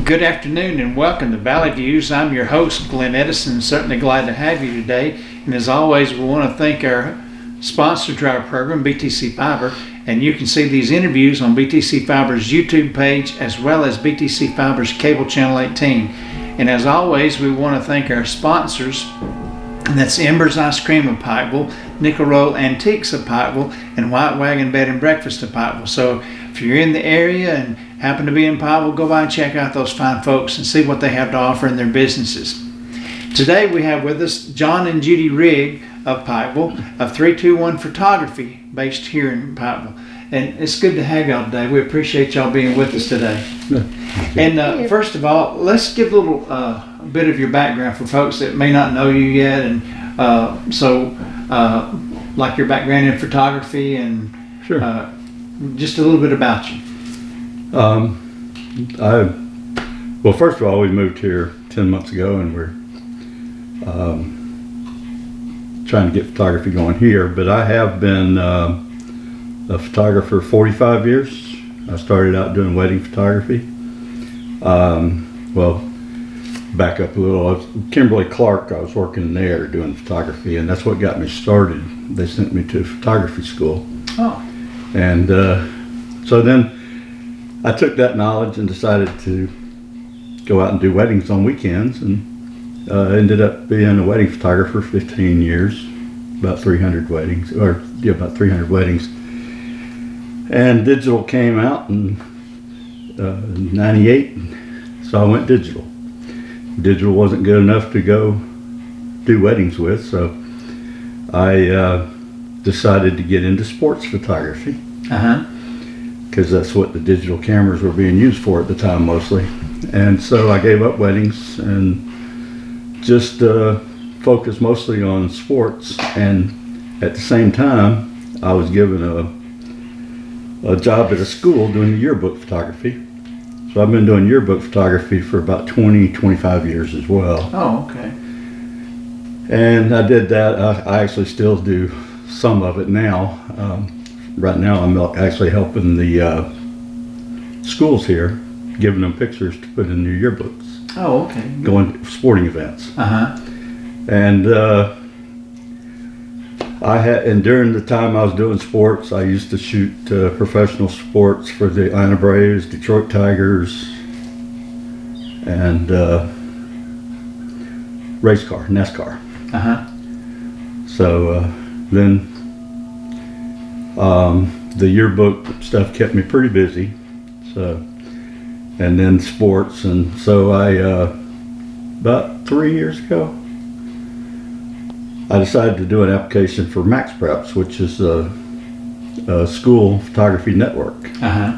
Good afternoon and welcome to Valley Views. I'm your host, Glenn Edison. Certainly glad to have you today. And as always, we want to thank our sponsor to our program, BTC Fiber. And you can see these interviews on BTC Fiber's YouTube page as well as BTC Fiber's Cable Channel 18. And as always, we want to thank our sponsors. And that's Embers Ice Cream of Pikeville, Nickel Roll Antiques of Pikeville, and White Wagon Bed and Breakfast of Pikeville. So if you're in the area and happen to be in Pikeville, go by and check out those fine folks and see what they have to offer in their businesses. Today we have with us John and Judy Rigg of Pikeville of 321 Photography based here in Pikeville. And it's good to have y'all today. We appreciate y'all being with us today. And first of all, let's give a little bit of your background for folks that may not know you yet. And like your background in photography and Sure. Just a little bit about you. Well, first of all, we moved here 10 months ago and we're trying to get photography going here, but I have been a photographer 45 years. I started out doing wedding photography. Well, back up a little, Kimberly Clark, I was working there doing photography, and that's what got me started. They sent me to photography school. Oh. And so then I took that knowledge and decided to go out and do weddings on weekends, and ended up being a wedding photographer for 15 years, about 300 weddings, about 300 weddings. And digital came out in 98, so I went digital. Digital wasn't good enough to go do weddings with, so I decided to get into sports photography. Because that's what the digital cameras were being used for at the time mostly. And so I gave up weddings and just focused mostly on sports. And at the same time, I was given a job at a school doing the yearbook photography. So I've been doing yearbook photography for about 25 years as well. Oh, okay. And I did that. I actually still do some of it now. Right now I'm actually helping the schools here, giving them pictures to put in their yearbooks. Oh, okay. Going to sporting events. And and during the time I was doing sports, I used to shoot professional sports for the Atlanta Braves, Detroit Tigers, and race car, NASCAR. So then the yearbook stuff kept me pretty busy. So, and then sports, and so I about 3 years ago, I decided to do an application for Max Preps, which is a school photography network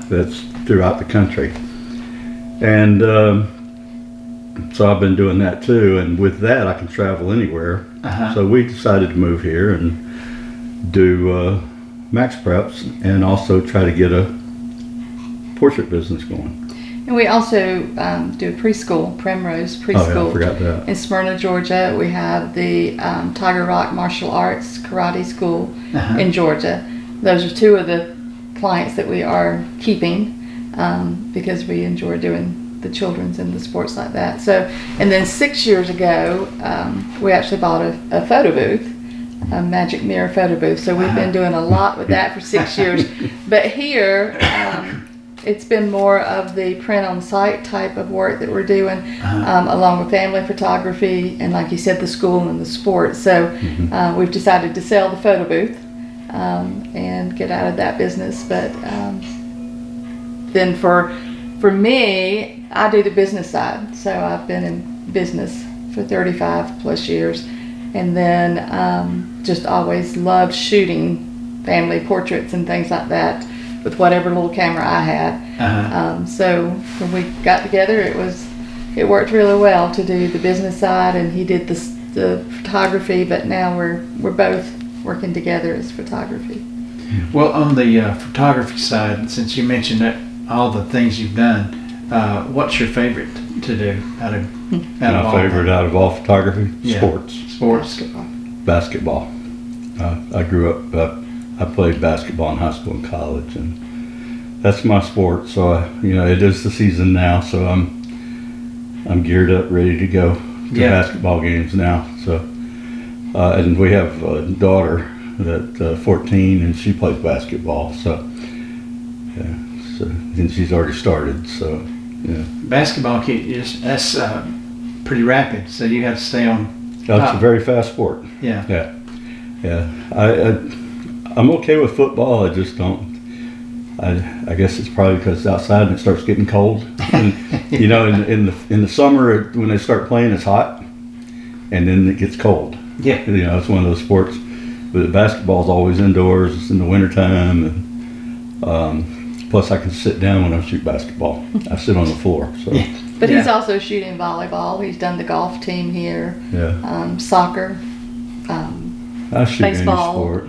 that's throughout the country. And so I've been doing that too, and with that I can travel anywhere. So we decided to move here and do Max Preps and also try to get a portrait business going. And we also do a preschool, Primrose Preschool. Oh, yeah, I forgot that. In Smyrna, Georgia. We have the Tiger Rock Martial Arts Karate School in Georgia. Those are two of the clients that we are keeping because we enjoy doing the children's and the sports like that. So, and then 6 years ago, we actually bought a photo booth, a magic mirror photo booth. So we've been doing a lot with that for 6 years. But here, it's been more of the print on site type of work that we're doing, along with family photography and, like you said, the school and the sports. So we've decided to sell the photo booth and get out of that business. But then for me, I do the business side. So I've been in business for 35 plus years, and then just always loved shooting family portraits and things like that with whatever little camera I had. So when we got together, it worked really well to do the business side, and he did the photography. But now we're both working together as photography. Well, on the photography side, since you mentioned that all the things you've done, what's your favorite to do out of My favorite out of all photography? Yeah. Sports. Basketball. I grew up, I played basketball in high school and college, and that's my sport. So, it is the season now, so I'm I'm geared up, ready to go to Yeah. basketball games now. So, and we have a daughter that's 14, and she plays basketball. So, yeah, and she's already started. So, yeah. Basketball, that's pretty rapid, so you have to stay on. That's a very fast sport. Yeah. Yeah. I'm okay with football. I just don't. I guess it's probably because it's outside and it starts getting cold. And, you know, in the summer when they start playing, it's hot, and then it gets cold. Yeah. You know, it's one of those sports. But basketball's always indoors. It's in the wintertime, and plus I can sit down when I shoot basketball. I sit on the floor. So. Yeah. But he's also shooting volleyball. He's done the golf team here, Yeah. soccer, I shoot baseball. any sport.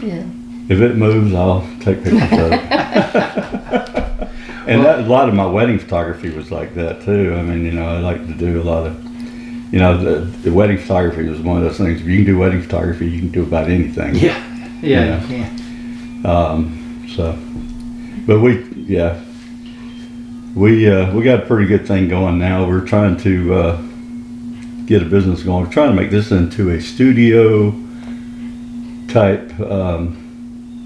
Yeah. If it moves, I'll take pictures of it. And a lot of my wedding photography was like that too. I mean, you know, I like to do a lot of, you know, the wedding photography was one of those things. If you can do wedding photography, you can do about anything. Yeah. Yeah. You can. So, but we got a pretty good thing going now. We're trying to get a business going. We're trying to make this into a studio type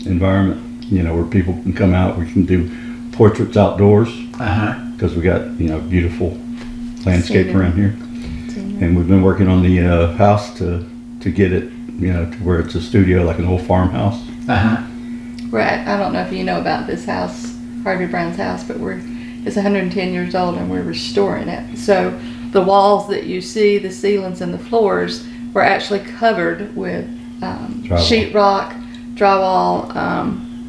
environment, you know, where people can come out. We can do portraits outdoors because we got, you know, beautiful landscape Scenery. around here. And we've been working on the house to get it, you know, to where it's a studio, like an old farmhouse. Right. I don't know if you know about this house, Harvey Brown's house, but it's 110 years old and we're restoring it. So the walls that you see, the ceilings and the floors were actually covered with sheetrock, drywall.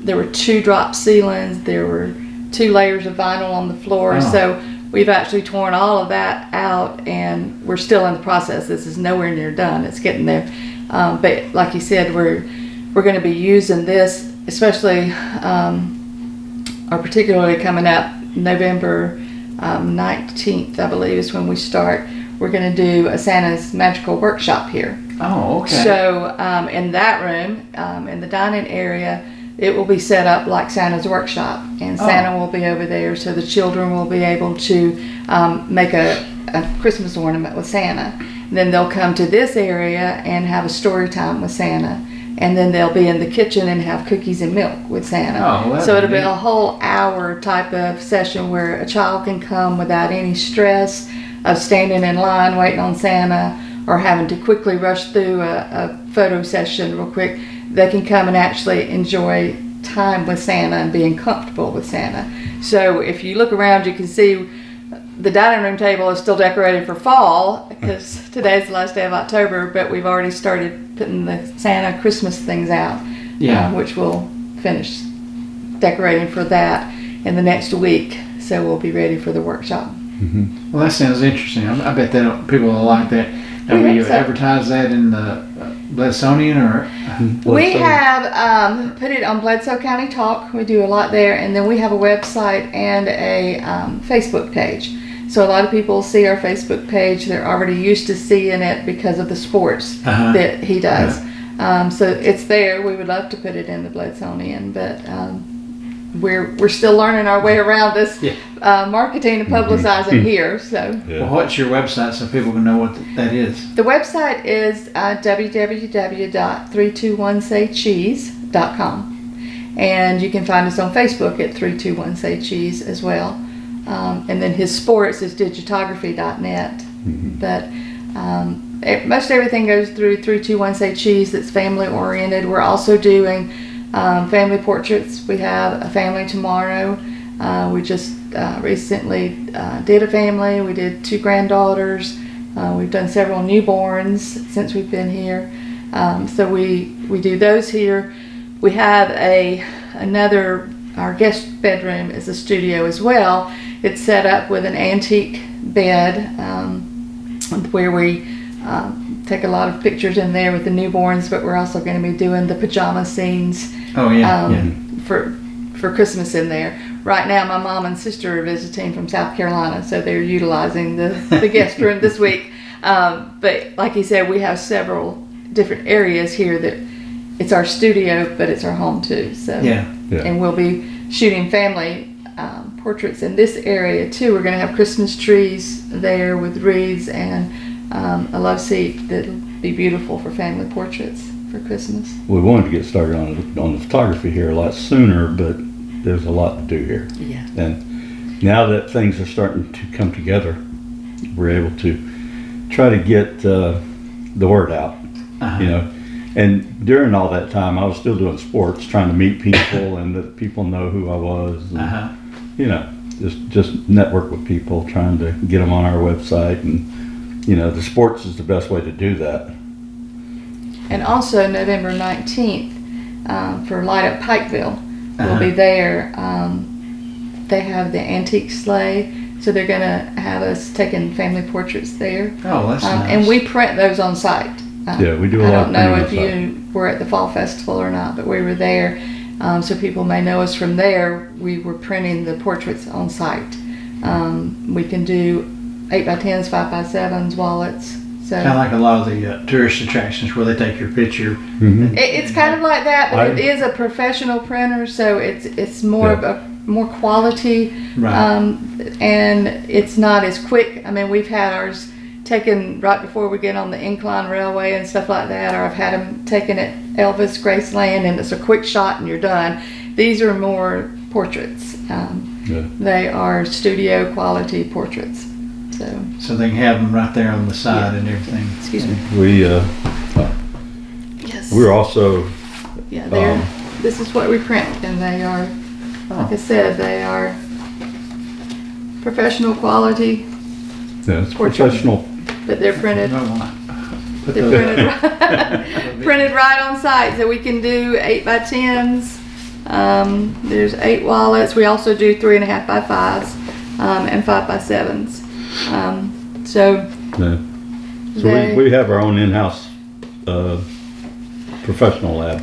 There were 2 drop ceilings. There were 2 layers of vinyl on the floor. Oh. So we've actually torn all of that out, and we're still in the process. This is nowhere near done. It's getting there. But like you said, we're going to be using this, especially or particularly coming up November 19th, I believe, is when we start. We're going to do a Santa's Magical Workshop here. Oh, okay. So in that room, in the dining area, it will be set up like Santa's workshop, and Santa will be over there, so the children will be able to make a Christmas ornament with Santa. And then they'll come to this area and have a story time with Santa, and then they'll be in the kitchen and have cookies and milk with Santa. Oh, well, so it'll be neat. a whole hour type of session where a child can come without any stress of standing in line waiting on Santa or having to quickly rush through a photo session real quick. They can come and actually enjoy time with Santa and being comfortable with Santa. So if you look around, you can see the dining room table is still decorated for fall because today's the last day of October, but we've already started putting the Santa Christmas things out, which we'll finish decorating for that in the next week. So we'll be ready for the workshop. Mm-hmm. Well, that sounds interesting. I bet that people will like that. Now, will you advertise that in the Bledsonian or? We have put it on Bledsoe County Talk. We do a lot there, and then we have a website and a Facebook page. So a lot of people see our Facebook page. They're already used to seeing it because of the sports that he does. So it's there. We would love to put it in the Bledsonian, but we're still learning our way around this marketing and publicizing here. So, well, what's your website so people can know what that is? the website is www.321saycheese.com, and you can find us on Facebook at 321saycheese as well. And then his sports is digitography.net. But most everything goes through 321 Say Cheese that's family oriented. We're also doing family portraits. We have a family tomorrow. We just recently did a family. We did 2 granddaughters. We've done several newborns since we've been here. So we do those here. We have our guest bedroom is a studio as well. It's set up with an antique bed where we take a lot of pictures in there with the newborns, but we're also going to be doing the pajama scenes for Christmas in there. Right now, my mom and sister are visiting from South Carolina, so they're utilizing the guest room this week. But like he said, we have several different areas here that it's our studio, but it's our home too. So and we'll be shooting family portraits in this area too. We're going to have Christmas trees there with wreaths and a love seat that'll be beautiful for family portraits for Christmas. We wanted to get started on the photography here a lot sooner, but there's a lot to do here. Yeah. And now that things are starting to come together, we're able to try to get the word out, you know. And during all that time, I was still doing sports, trying to meet people and let people know who I was. And, you know, just network with people, trying to get them on our website. And, you know, the sports is the best way to do that. And also November 19th for Light Up Pikeville, we'll be there. They have the antique sleigh, so they're going to have us taking family portraits there. Oh, that's nice. And we print those on site. Yeah, we do a lot of I don't know if printing on you were at the fall festival or not, but we were there, so people may know us from there. We were printing the portraits on site. We can do 8x10s, 5x7s, wallets. So Kind of like a lot of the tourist attractions where they take your picture. it's kind of like that, but it is a professional printer, so it's more of a more quality, and it's not as quick. I mean, we've had ours taken right before we get on the incline railway and stuff like that, or I've had them taken at Elvis Graceland, and it's a quick shot and you're done. These are more portraits. They are studio quality portraits. So they can have them right there on the side and everything. Excuse me. Yes. We're also this is what we print, and they are, like I said, they are professional quality. it's professional. But they're printed. Printed right on site, so we can do 8x10s. There's 8 wallets. We also do 3.5x5s and 5x7s. So we have our own in-house professional lab.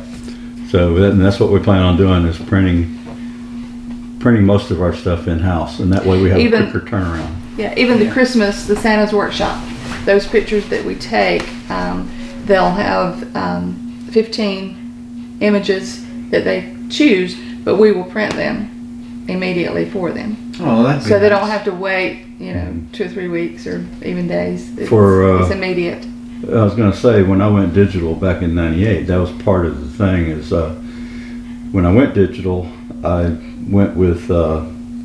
So that's what we plan on doing, is printing most of our stuff in-house, and that way we have a quicker turnaround. Yeah, even the Christmas, the Santa's Workshop, those pictures that we take, they'll have 15 images that they choose, but we will print them immediately for them. Oh, that's so they don't have to wait, 2 or 3 weeks or even days. It's immediate. I was going to say, when I went digital back in '98, that was part of the thing. Is when I went digital, I went with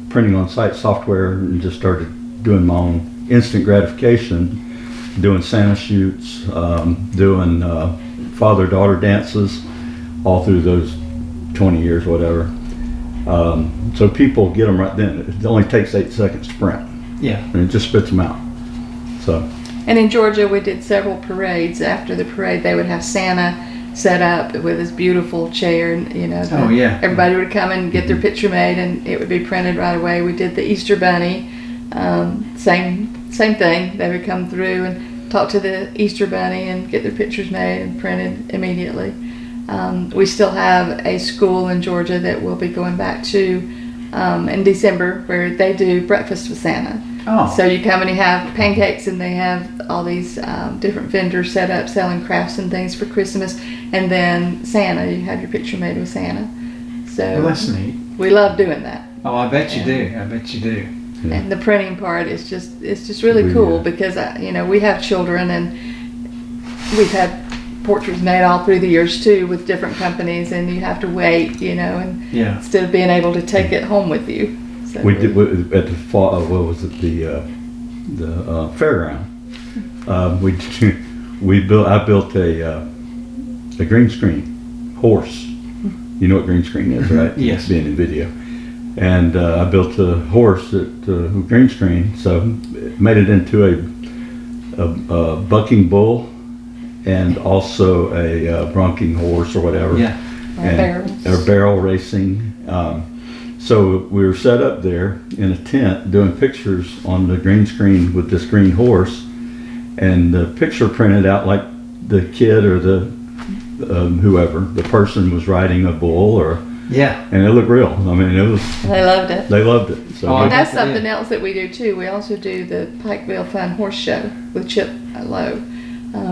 printing on site software and just started doing my own instant gratification, doing Santa shoots, doing father-daughter dances, all through those 20 years, whatever. So people get them right then. It only takes 8 seconds to print. Yeah. And it just spits them out. So. And in Georgia, we did several parades. After the parade, they would have Santa set up with his beautiful chair, and everybody would come and get their picture made, and it would be printed right away. We did the Easter Bunny, same thing. They would come through and talk to the Easter Bunny and get their pictures made and printed immediately. We still have a school in Georgia that we'll be going back to in December, where they do breakfast with Santa. Oh. So you come and you have pancakes, and they have all these different vendors set up selling crafts and things for Christmas, and then Santa, you have your picture made with Santa. So that's neat. We love doing that. Oh, I bet you do. I bet you do. Yeah. And the printing part is just really cool, because we have children, and we've had portraits made all through the years too with different companies, and you have to wait, instead of being able to take it home with you. So we did at the fall. What was it? The fairground. I built a green screen horse. You know what green screen is, right? Yes. Being in video. And I built a horse at green screen, so it made it into a bucking bull, and also a bronking horse or whatever. Yeah. Or barrel racing. So we were set up there in a tent doing pictures on the green screen with this green horse, and the picture printed out like the kid or the whoever, the person was riding a bull, and it looked real. I mean, it was. They loved it. They loved it. So and that's something else that we do too. We also do the Pikeville Fun Horse Show with Chip Lowe.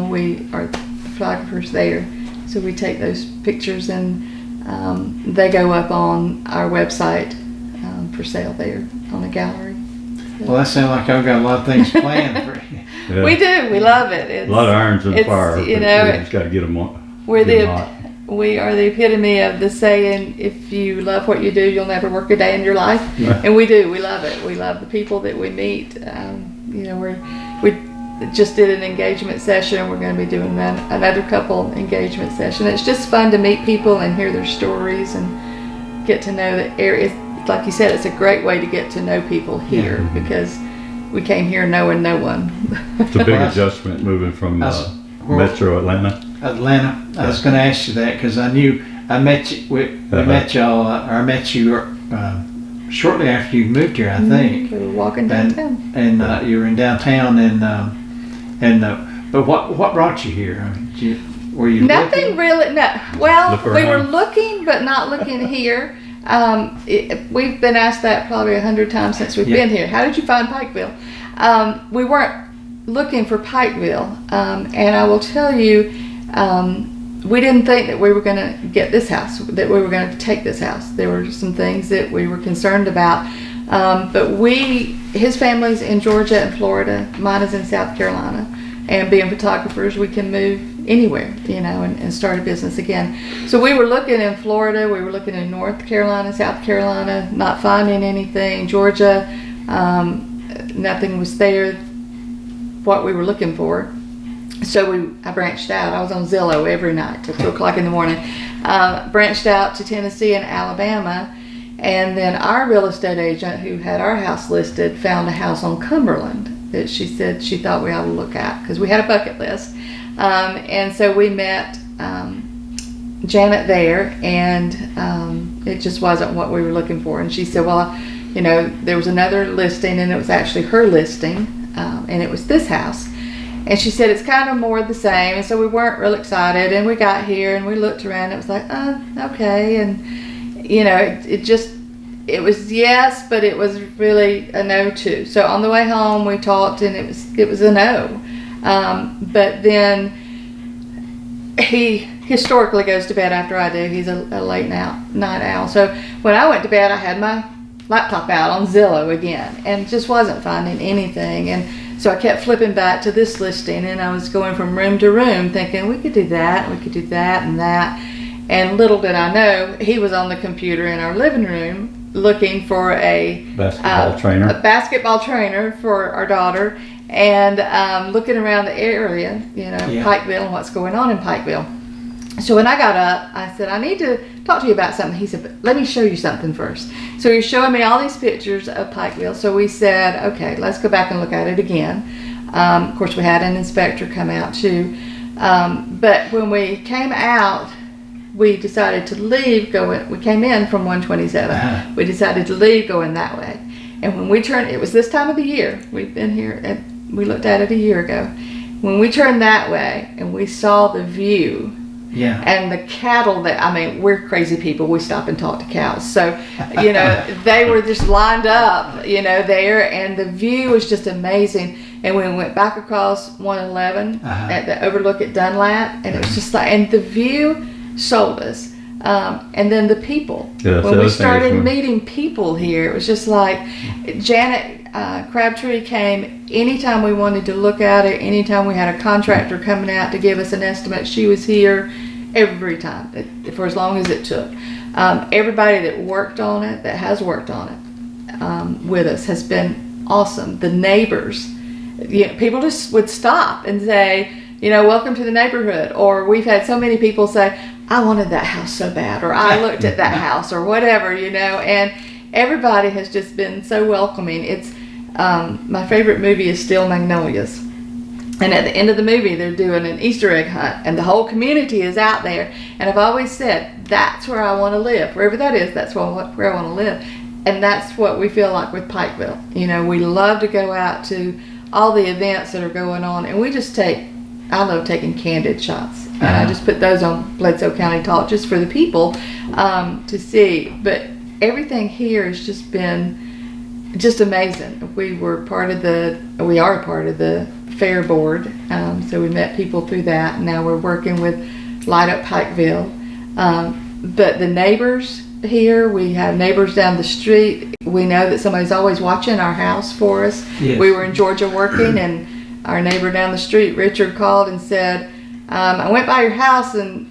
We are the photographers there, so we take those pictures, and they go up on our website, for sale there on the gallery. Well, that sounds like I've got a lot of things planned for you. Yeah. We do. We love it. It's, A lot of irons in the it's, fire. you but know, we just got to get them on. We're get 'em hot. we are the epitome of the saying, if you love what you do, you'll never work a day in your life. Yeah. And we do. We love it. We love the people that we meet. You know, we just did an engagement session, and we're going to be doing another couple engagement session. It's just fun to meet people and hear their stories and get to know the area. Like you said, it's a great way to get to know people here because we came here knowing no one. It's a big adjustment moving from Metro Atlanta. Atlanta. I was going to ask you that because I met you. We met y'all. Or I met you shortly after you moved here, I think. We were walking downtown, and you were in downtown, but what brought you here? I mean, were you nothing looking? really. No. Well, Look we were around. looking, but not looking here. We've been asked that probably 100 times since we've been here. How did you find Pikeville? We weren't looking for Pikeville, and I will tell you, we didn't think that we were going to get this house, that we were going to take this house. There were some things that we were concerned about, but his family's in Georgia and Florida, mine is in South Carolina, and being photographers, we can move anywhere, you know, and start a business again. So we were looking in Florida, we were looking in North Carolina, South Carolina, not finding anything. Georgia, nothing was there, what we were looking for. So I branched out. I was on Zillow every night till 2 o'clock in the morning. Branched out to Tennessee and Alabama, and then our real estate agent who had our house listed found a house on Cumberland that she said she thought we ought to look at because we had a bucket list. And so we met Janet there, and it just wasn't what we were looking for. And she said, well, you know, there was another listing, and it was actually her listing, and it was this house. And she said, it's kind of more the same. And so we weren't real excited, and we got here and we looked around, and it was like, okay. And, you know, it was yes, but it was really a no too. So on the way home we talked, and it was a no. But then he historically goes to bed after I do. He's a late night owl. So when I went to bed, I had my laptop out on Zillow again and just wasn't finding anything. And so I kept flipping back to this listing, and I was going from room to room thinking we could do that, we could do that and that. And little did I know, he was on the computer in our living room looking for a basketball trainer for our daughter, and looking around the area, you know, Pikeville and what's going on in Pikeville. So when I got up, I said, I need to talk to you about something. He said, but let me show you something first. So he was showing me all these pictures of Pikeville. So we said, okay, let's go back and look at it again. Of course, we had an inspector come out too. But when we came out, we decided to leave we came in from 127. We decided to leave going that way. And when we turned, it was this time of the year. We've been here, and we looked at it a year ago. When we turned that way and we saw the view, and the cattle we're crazy people. We stop and talk to cows. So, you know, they were just lined up, you know, there, and the view was just amazing. And we went back across 111 at the overlook at Dunlap, and it was just like, and the view sold us. And then the people, when we started meeting people here, it was just like Janet Crabtree came anytime we wanted to look at it, anytime we had a contractor coming out to give us an estimate. She was here every time for as long as it took. Everybody that worked on it, that has worked on it with us, has been awesome. The neighbors, you know, people just would stop and say, you know, welcome to the neighborhood. Or we've had so many people say, I wanted that house so bad, or I looked at that house, or whatever, you know. And everybody has just been so welcoming. It's my favorite movie is Still Magnolias, and at the end of the movie they're doing an Easter egg hunt, and the whole community is out there. And I've always said, that's where I want to live, wherever that is. That's where I want to live. And that's what we feel like with Pikeville. You know, we love to go out to all the events that are going on, and we just I love taking candid shots. And I just put those on Bledsoe County Talk just for the people to see. But everything here has just been just amazing. We are part of the fair board, so we met people through that. Now we're working with Light Up Pikeville. But the neighbors, here. We have neighbors down the street. We know that somebody's always watching our house for us. Yes. We were in Georgia working, and our neighbor down the street, Richard, called and said, I went by your house and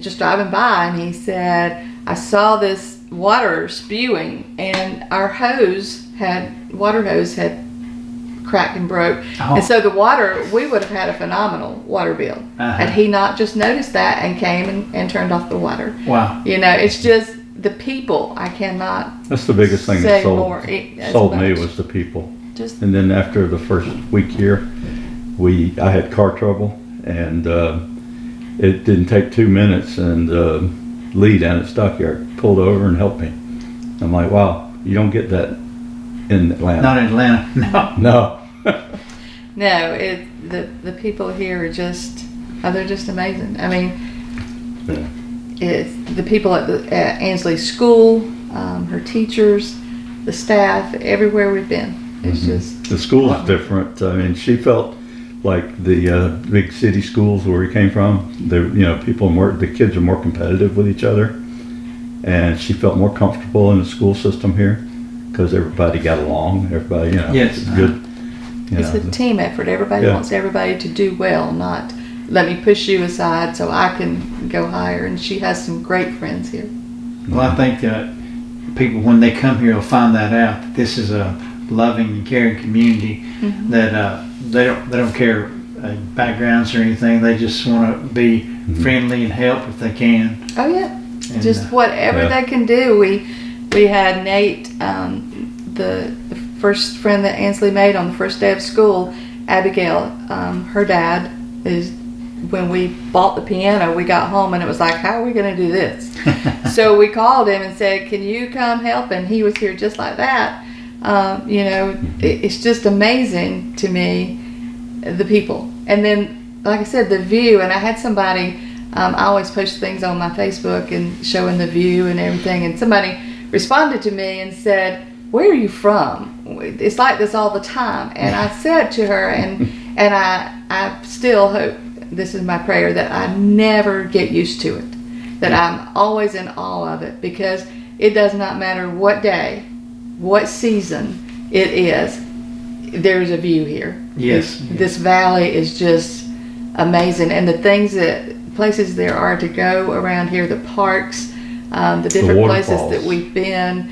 just driving by, and he said, I saw this water spewing, and our water hose had cracked and broke. Oh. And so the water, we would have had a phenomenal water bill. Had he not just noticed that and came and turned off the water. Wow. It's just the people. I cannot That's the biggest thing say that more. sold me was the people. Just And then after the first week here, I had car trouble, and it didn't take 2 minutes, and Lee down at Stockyard pulled over and helped me. I'm like, wow, you don't get that in Atlanta. Not in Atlanta. No. No. no, the people here are just they're just amazing. I mean, Yeah. it's the people at Ansley School, her teachers, the staff, everywhere we've been. It's just The school is different. I mean, she felt like the big city schools where we came from. The kids are more competitive with each other, and she felt more comfortable in the school system here because everybody got along. Everybody, Yes. it's good. it's a team effort. Everybody Yeah. wants everybody to do well, not let me push you aside so I can go higher. And she has some great friends here. Well, I think that people, when they come here, will find that out, that this is a loving and caring community, that they don't care backgrounds or anything. They just want to be friendly and help if they can. Oh yeah, And, just whatever Yeah. they can do. We had Nate, the first friend that Ansley made on the first day of school, Abigail. Her dad is. When we bought the piano, we got home and it was like, how are we going to do this? So we called him and said, can you come help? And he was here just like that. It's just amazing to me, the people. And then, like I said, the view. And I had somebody, I always post things on my Facebook and showing the view and everything. And somebody responded to me and said, where are you from? It's like this all the time. And I said to her, and I still hope, this is my prayer, that I never get used to it, that I'm always in awe of it, because it does not matter what day, what season it is, there's a view here. Yes. This valley is just amazing, and the places there are to go around here, the parks, the different places waterfalls. that we've been,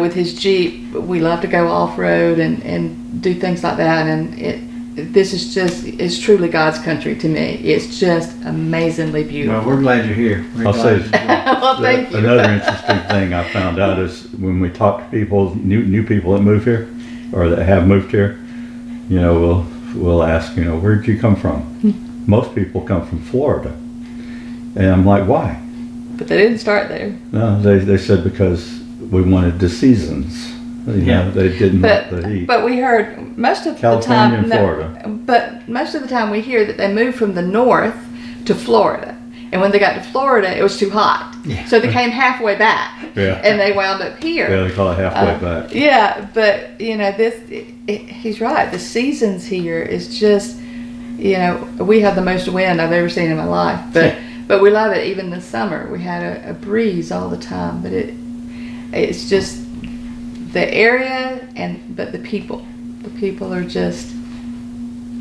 with his Jeep, we love to go off-road and do things like that, and it's truly God's country to me. It's just amazingly beautiful. Well, we're glad you're here. We're I'll glad say- Well, thank you. Another interesting thing I found out is when we talk to people, new people that move here or that have moved here, we'll ask, where'd you come from? Most people come from Florida, and I'm like, why? But they didn't start there. No, they said because we wanted the seasons. They didn't want the heat. But we heard most of California the time, and Florida. But most of the time we hear that they moved from the north to Florida, and when they got to Florida, it was too hot. Yeah. So they came halfway back, Yeah. and they wound up here. Yeah, they call it halfway back. Yeah, but he's right. The seasons here is just, we have the most wind I've ever seen in my life, but we love it. Even this summer, we had a breeze all the time, but it's just the area but the people. The people are just,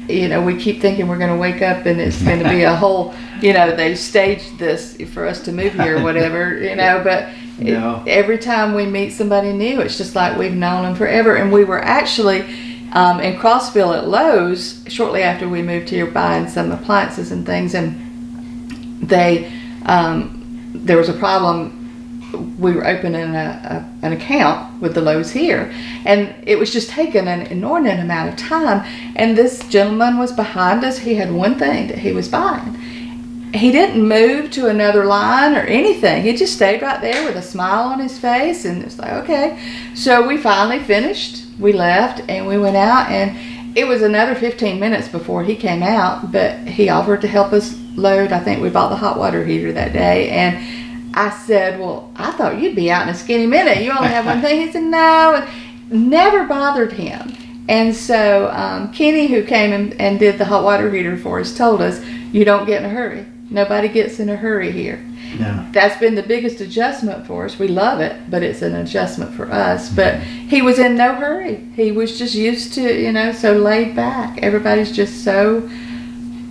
we keep thinking we're going to wake up and it's going to be a whole, they staged this for us to move here or whatever, but No. every time we meet somebody new, it's just like we've known them forever. And we were actually in Crossville at Lowe's shortly after we moved here, buying some appliances and things, and there was a problem. We were opening an account with the Lowe's here, and it was just taking an inordinate amount of time, and this gentleman was behind us. He had one thing that he was buying. He didn't move to another line or anything. He just stayed right there with a smile on his face, and it's like, okay. So we finally finished. We left, and we went out, and it was another 15 minutes before he came out, but he offered to help us load. I think we bought the hot water heater that day, and I said, well, I thought you'd be out in a skinny minute. You only have one thing. He said, no, and never bothered him. And so Kenny, who came and did the hot water heater for us, told us, you don't get in a hurry. Nobody gets in a hurry here. No. That's been the biggest adjustment for us. We love it, but it's an adjustment for us. But he was in no hurry. He was just used to, so laid back. Everybody's just so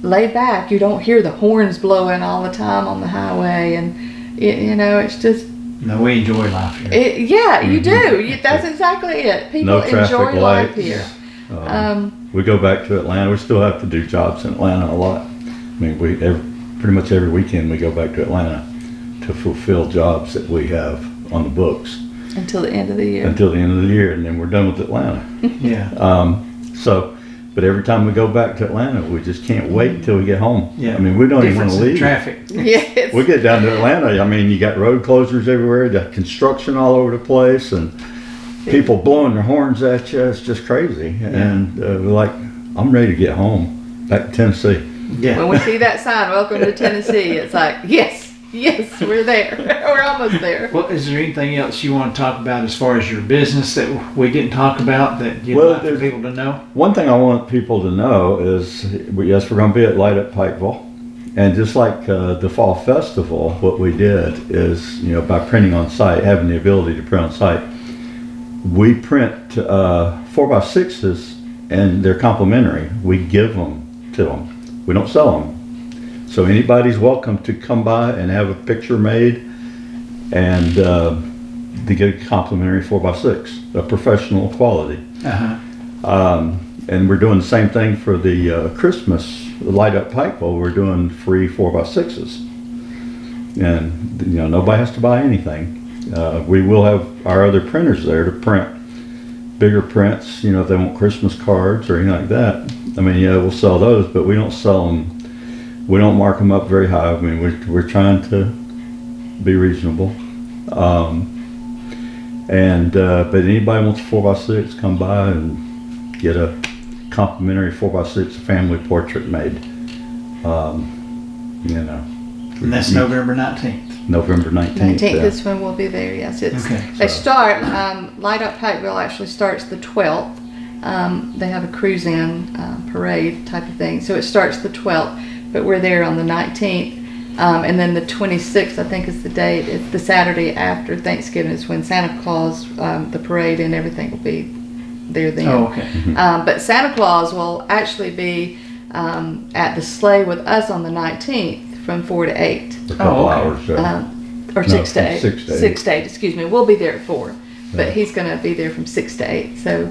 laid back. You don't hear the horns blowing all the time on the highway, and it's just. No, we enjoy life here. You do. That's exactly it. People enjoy life here. We go back to Atlanta. We still have to do jobs in Atlanta a lot. I mean, pretty much every weekend we go back to Atlanta to fulfill jobs that we have on the books. Until the end of the year. And then we're done with Atlanta. Yeah. But every time we go back to Atlanta, we just can't wait until we get home. Yeah. I mean, we don't even want to leave. Traffic. Yes. We get down to Atlanta. I mean, you got road closures everywhere, you got construction all over the place, and people blowing their horns at you. It's just crazy. Yeah. And we're like, I'm ready to get home, back to Tennessee. Yeah. When we see that sign, welcome to Tennessee, it's like, yes, we're there. We're almost there. Well, is there anything else you want to talk about as far as your business that we didn't talk about that you'd like for people to know? One thing I want people to know is, yes, we're going to be at Light Up Pikeville. And just like the Fall Festival, what we did is, by printing on site, having the ability to print on site, we print 4x6s, and they're complimentary. We give them to them. We don't sell them. So anybody's welcome to come by and have a picture made, and to get a complimentary 4x6, a professional quality. Uh-huh. And we're doing the same thing for the Christmas Light Up Pikeville. We're doing free 4x6s. And, nobody has to buy anything. We will have our other printers there to print bigger prints, if they want Christmas cards or anything like that. I mean, we'll sell those, but we don't sell them. We don't mark them up very high. I mean, we're trying to be reasonable. But anybody wants a 4x6, come by and get a complimentary 4x6 family portrait made. And that's November 19th. November 19th. 19th, this one will be there, yes. They start, Light Up Pikeville actually starts the 12th. They have a cruise-in parade type of thing. So it starts the 12th, but we're there on the 19th. And then the 26th, I think, is the date. It's the Saturday after Thanksgiving is when Santa Claus, the parade and everything will be there then. Oh, okay. But Santa Claus will actually be at the sleigh with us on the 19th from 4 to 8. A couple hours. Or 6 to 8. 6 to 8, excuse me. We'll be there at 4. But he's going to be there from 6 to 8. So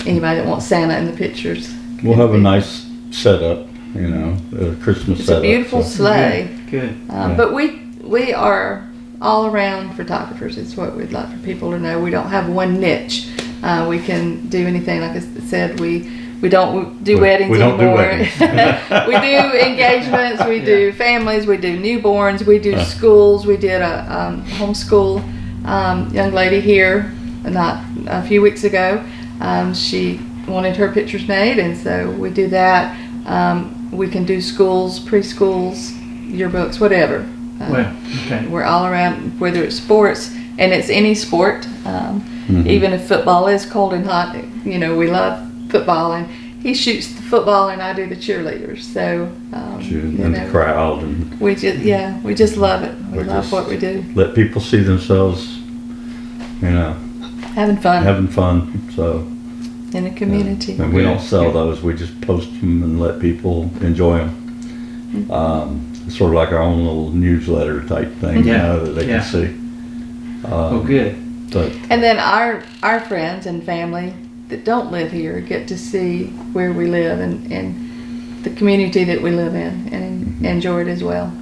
anybody that wants Santa in the pictures. We'll have a nice setup, a Christmas It's setup. a beautiful sleigh. Good. But we are all around photographers. It's what we'd like for people to know. We don't have one niche. We can do anything. Like I said, we don't do weddings we don't anymore. do weddings. We do engagements. We do families. We do newborns. We do schools. We did a homeschool young lady here not a few weeks ago. She wanted her pictures made, and so we do that. We can do schools, preschools, yearbooks, whatever. Okay. We're all around, whether it's sports, and it's any sport. Even if football is cold and hot, we love football, and he shoots the football and I do the cheerleaders. So and the crowd, and we just love it. We love what we do. Let people see themselves, Having fun. So in the community. and we don't sell those. We just post them and let people enjoy them. It's sort of like our own little newsletter type thing, that they can see. Good. And then our friends and family that don't live here get to see where we live and the community that we live in and enjoy it as well.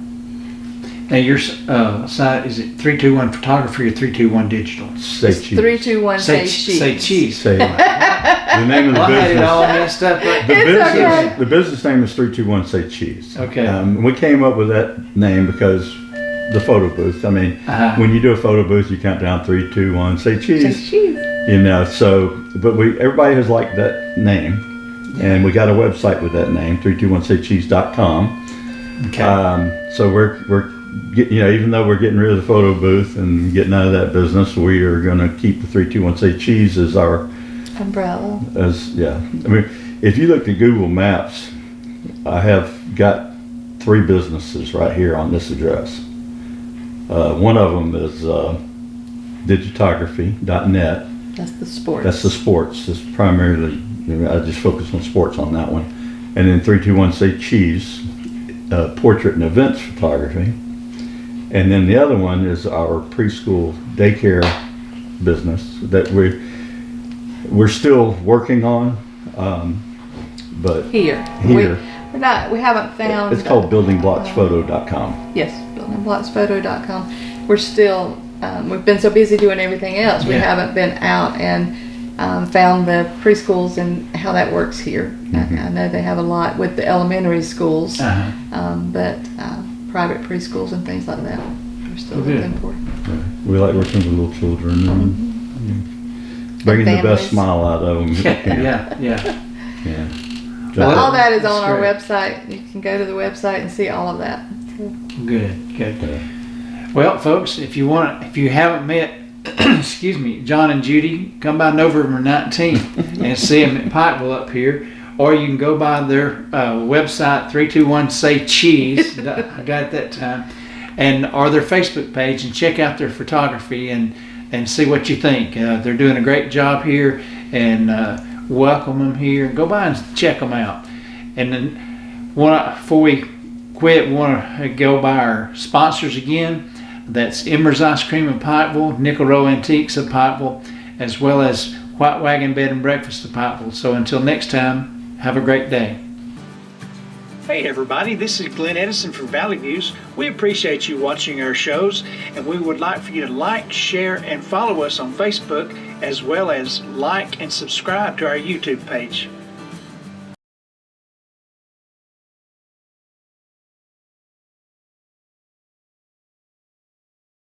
Now your site, is it 321 Photography or 321 Digital? Say It's cheese. 321 Say Cheese. Say cheese. Say the name of the I had it business. all messed up. okay. The business name is 321 Say Cheese. Okay. We came up with that name because the photo booth. I mean, when you do a photo booth, you count down 3, 2, 1, say cheese. Say Cheese. But everybody has liked that name, and we got a website with that name, 321saycheese.com. Okay. So we're even though we're getting rid of the photo booth and getting out of that business, we are going to keep the 321 Say Cheese as our umbrella. I mean, if you look at Google Maps, I have got 3 businesses right here on this address. One of them is digitography.net. That's the sports. That's the sports. It's primarily, I just focus on sports on that one. And then 321 Say Cheese, portrait and events photography. And then the other one is our preschool daycare business that we're still working on, but Here. We haven't found. It's called buildingblocksphoto.com. Yes, buildingblocksphoto.com. We're still, we've been so busy doing everything else, we haven't been out and found the preschools and how that works here. Mm-hmm. I know they have a lot with the elementary schools, but private preschools and things like that, we're still looking for. We like working with little children and bringing the best smile out of them. Yeah. Well, all that is That's on our great. website. You can go to the website and see all of that. Good. Well, folks, if you haven't met, excuse me, John and Judy, come by November 19th and see them at Pikeville up here, or you can go by their website, 321 Say Cheese. I got it that time, or their Facebook page, and check out their photography and see what you think. They're doing a great job here, and welcome them here. Go by and check them out. And then before we quit, we want to go by our sponsors again. That's Emmer's Ice Cream in Pikeville, Nickel Row Antiques of Pikeville, as well as White Wagon Bed and Breakfast of Pikeville. So until next time, have a great day. Hey everybody, this is Glenn Edison from Valley Views. We appreciate you watching our shows, and we would like for you to like, share, and follow us on Facebook, as well as like and subscribe to our YouTube page.